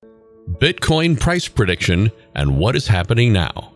Bitcoin price prediction and what is happening now.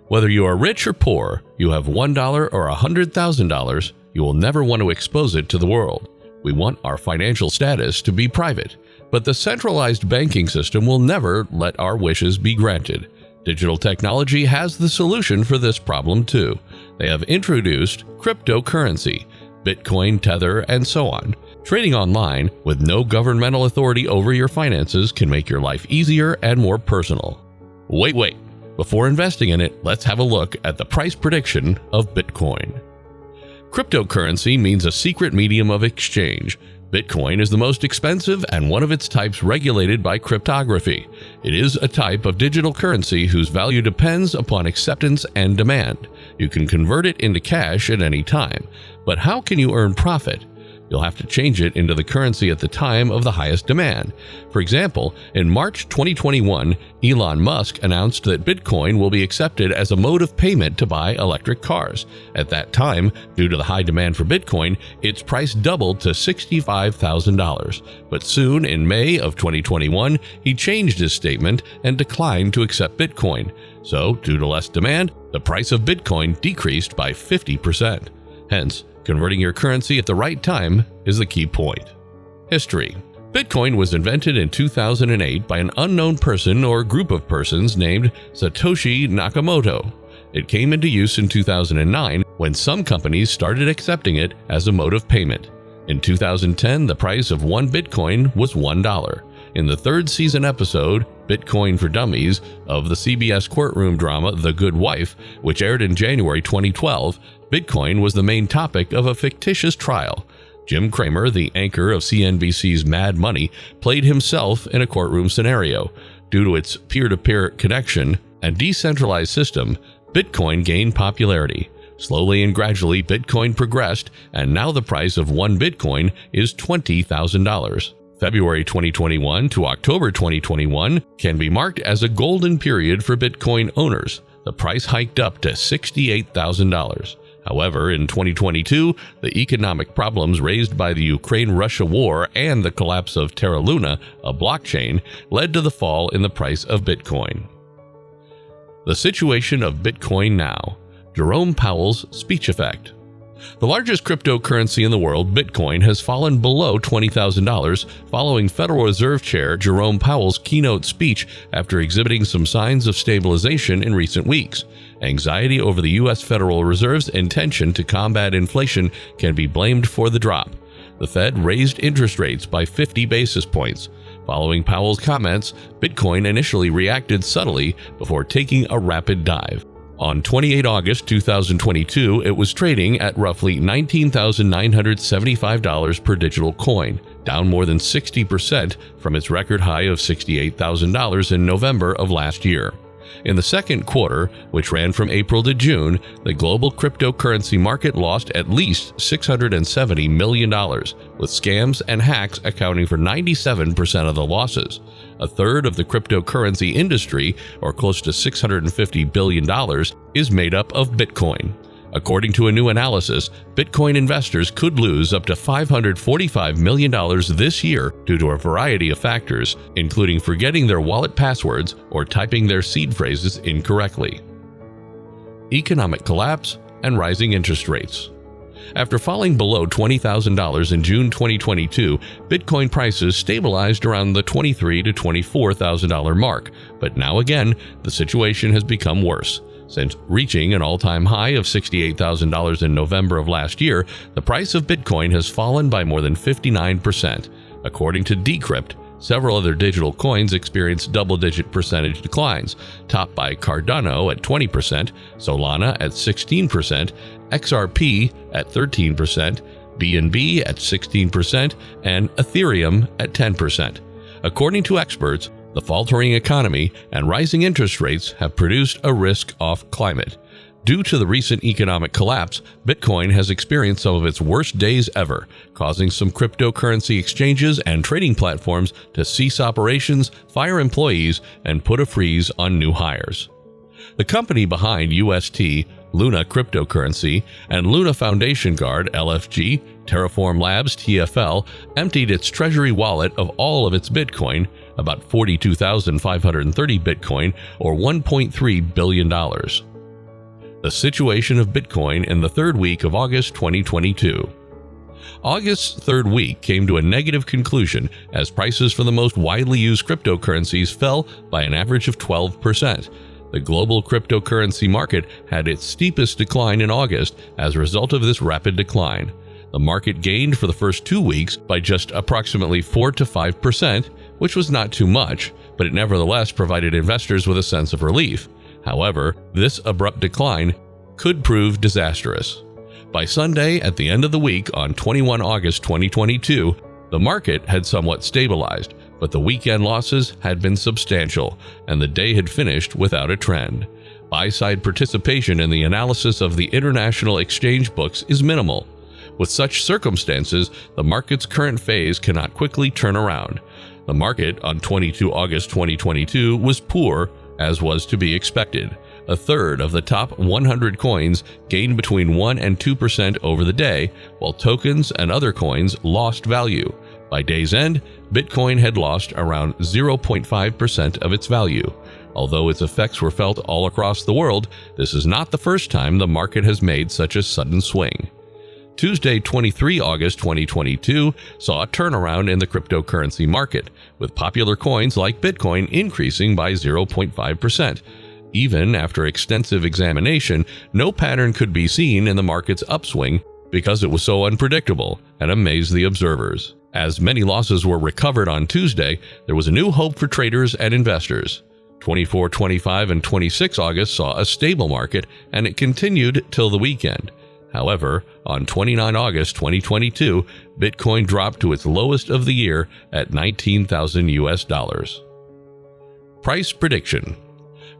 Whether you are rich or poor, you have $1 or $100,000, you will never want to expose it to the world. We want our financial status to be private, but the centralized banking system will never let our wishes be granted. Digital technology has the solution for this problem too. They have introduced cryptocurrency, Bitcoin, Tether, and so on. Trading online with no governmental authority over your finances can make your life easier and more personal. Wait. Before investing in it, let's have a look at the price prediction of Bitcoin. Cryptocurrency means a secret medium of exchange. Bitcoin is the most expensive and one of its types regulated by cryptography. It is a type of digital currency whose value depends upon acceptance and demand. You can convert it into cash at any time, but how can you earn profit? You'll have to change it into the currency at the time of the highest demand. For example, in March 2021, Elon Musk announced that Bitcoin will be accepted as a mode of payment to buy electric cars. At that time, due to the high demand for Bitcoin, its price doubled to $65,000. But soon, in May of 2021, he changed his statement and declined to accept Bitcoin. So, due to less demand, the price of Bitcoin decreased by 50%. Hence, converting your currency at the right time is the key point. History. Bitcoin was invented in 2008 by an unknown person or group of persons named Satoshi Nakamoto. It came into use in 2009 when some companies started accepting it as a mode of payment. In 2010, the price of one Bitcoin was $1. In the third season episode, Bitcoin for Dummies, of the CBS courtroom drama The Good Wife, which aired in January 2012, Bitcoin was the main topic of a fictitious trial. Jim Cramer, the anchor of CNBC's Mad Money, played himself in a courtroom scenario. Due to its peer-to-peer connection and decentralized system, Bitcoin gained popularity. Slowly and gradually, Bitcoin progressed, and now the price of one Bitcoin is $20,000. February 2021 to October 2021 can be marked as a golden period for Bitcoin owners. The price hiked up to $68,000. However, in 2022, the economic problems raised by the Ukraine-Russia war and the collapse of Terra Luna, a blockchain, led to the fall in the price of Bitcoin. The situation of Bitcoin now. Jerome Powell's speech effect. The largest cryptocurrency in the world, Bitcoin, has fallen below $20,000 following Federal Reserve Chair Jerome Powell's keynote speech after exhibiting some signs of stabilization in recent weeks. Anxiety over the U.S. Federal Reserve's intention to combat inflation can be blamed for the drop. The Fed raised interest rates by 50 basis points. Following Powell's comments, Bitcoin initially reacted subtly before taking a rapid dive. On 28 August 2022, it was trading at roughly $19,975 per digital coin, down more than 60% from its record high of $68,000 in November of last year. In the second quarter, which ran from April to June, the global cryptocurrency market lost at least $670 million, with scams and hacks accounting for 97% of the losses. A third of the cryptocurrency industry, or close to $650 billion, is made up of Bitcoin. According to a new analysis, Bitcoin investors could lose up to $545 million this year due to a variety of factors, including forgetting their wallet passwords or typing their seed phrases incorrectly. Economic collapse and rising interest rates. After falling below $20,000 in June 2022, Bitcoin prices stabilized around the $23,000 to $24,000 mark, but now again, the situation has become worse. Since reaching an all-time high of $68,000 in November of last year, the price of Bitcoin has fallen by more than 59%. According to Decrypt, several other digital coins experienced double-digit percentage declines, topped by Cardano at 20%, Solana at 16%, XRP at 13%, BNB at 16%, and Ethereum at 10%. According to experts, the faltering economy and rising interest rates have produced a risk-off climate. Due to the recent economic collapse, Bitcoin has experienced some of its worst days ever, causing some cryptocurrency exchanges and trading platforms to cease operations, fire employees, and put a freeze on new hires. The company behind UST, Luna cryptocurrency, and Luna Foundation Guard LFG, Terraform Labs TFL, emptied its treasury wallet of all of its Bitcoin, about 42,530 Bitcoin, or $1.3 billion. The situation of Bitcoin in the third week of August 2022. August's third week came to a negative conclusion as prices for the most widely used cryptocurrencies fell by an average of 12%. The global cryptocurrency market had its steepest decline in August as a result of this rapid decline. The market gained for the first 2 weeks by just approximately 4 to 5%, which was not too much, but it nevertheless provided investors with a sense of relief. However, this abrupt decline could prove disastrous. By Sunday, at the end of the week on 21 August 2022, the market had somewhat stabilized, but the weekend losses had been substantial, and the day had finished without a trend. Buy-side participation in the analysis of the international exchange books is minimal. With such circumstances, the market's current phase cannot quickly turn around. The market on 22 August 2022 was poor, as was to be expected. A third of the top 100 coins gained between 1 and 2% over the day, while tokens and other coins lost value. By day's end, Bitcoin had lost around 0.5% of its value. Although its effects were felt all across the world, this is not the first time the market has made such a sudden swing. Tuesday, 23 August 2022 saw a turnaround in the cryptocurrency market, with popular coins like Bitcoin increasing by 0.5%. Even after extensive examination, no pattern could be seen in the market's upswing because it was so unpredictable and amazed the observers. As many losses were recovered on Tuesday, there was a new hope for traders and investors. 24, 25, and 26 August saw a stable market, and it continued till the weekend. However, on 29 August 2022, Bitcoin dropped to its lowest of the year at $19,000. Price prediction.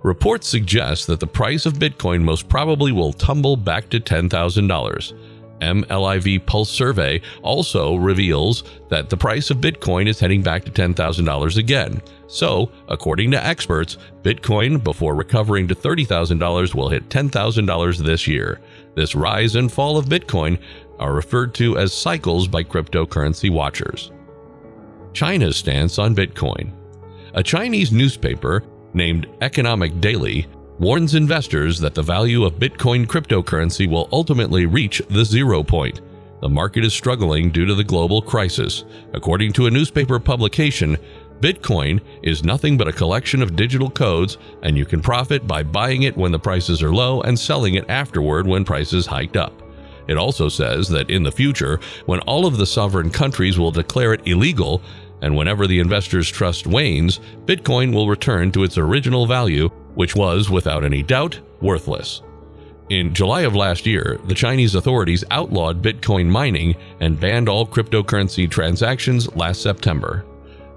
Reports suggest that the price of Bitcoin most probably will tumble back to $10,000. MLIV Pulse survey also reveals that the price of Bitcoin is heading back to $10,000 again. So, according to experts, Bitcoin, before recovering to $30,000, will hit $10,000 this year. This rise and fall of Bitcoin are referred to as cycles by cryptocurrency watchers. China's stance on Bitcoin. A Chinese newspaper named Economic Daily warns investors that the value of Bitcoin cryptocurrency will ultimately reach the zero point. The market is struggling due to the global crisis. According to a newspaper publication, Bitcoin is nothing but a collection of digital codes, and you can profit by buying it when the prices are low and selling it afterward when prices hiked up. It also says that in the future, when all of the sovereign countries will declare it illegal, and whenever the investors' trust wanes, Bitcoin will return to its original value, which was, without any doubt, worthless. In July of last year, the Chinese authorities outlawed Bitcoin mining and banned all cryptocurrency transactions last September.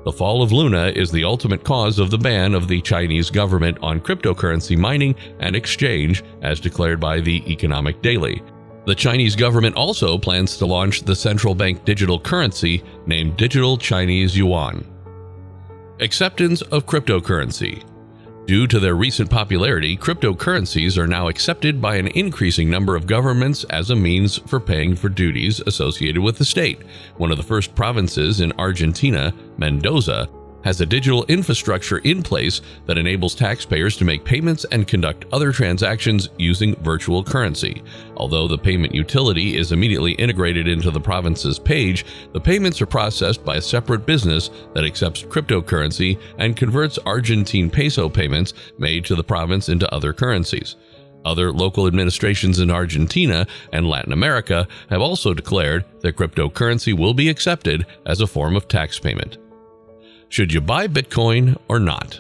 The fall of Luna is the ultimate cause of the ban of the Chinese government on cryptocurrency mining and exchange, as declared by the Economic Daily. The Chinese government also plans to launch the central bank digital currency named Digital Chinese Yuan. Acceptance of cryptocurrency. Due to their recent popularity, cryptocurrencies are now accepted by an increasing number of governments as a means for paying for duties associated with the state. One of the first provinces in Argentina, Mendoza, has a digital infrastructure in place that enables taxpayers to make payments and conduct other transactions using virtual currency. Although the payment utility is immediately integrated into the province's page, the payments are processed by a separate business that accepts cryptocurrency and converts Argentine peso payments made to the province into other currencies. Other local administrations in Argentina and Latin America have also declared that cryptocurrency will be accepted as a form of tax payment. Should you buy Bitcoin or not?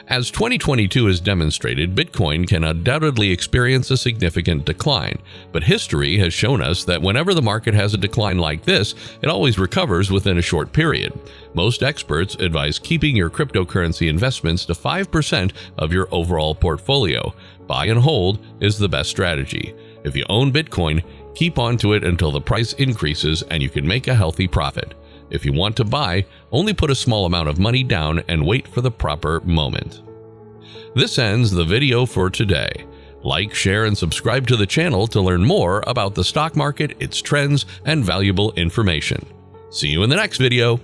As 2022 has demonstrated, Bitcoin can undoubtedly experience a significant decline, but history has shown us that whenever the market has a decline like this, it always recovers within a short period. Most experts advise keeping your cryptocurrency investments to 5% of your overall portfolio. Buy and hold is the best strategy. If you own Bitcoin, keep on to it until the price increases and you can make a healthy profit. If you want to buy, only put a small amount of money down and wait for the proper moment. This ends the video for today. Like, share, and subscribe to the channel to learn more about the stock market, its trends, and valuable information. See you in the next video.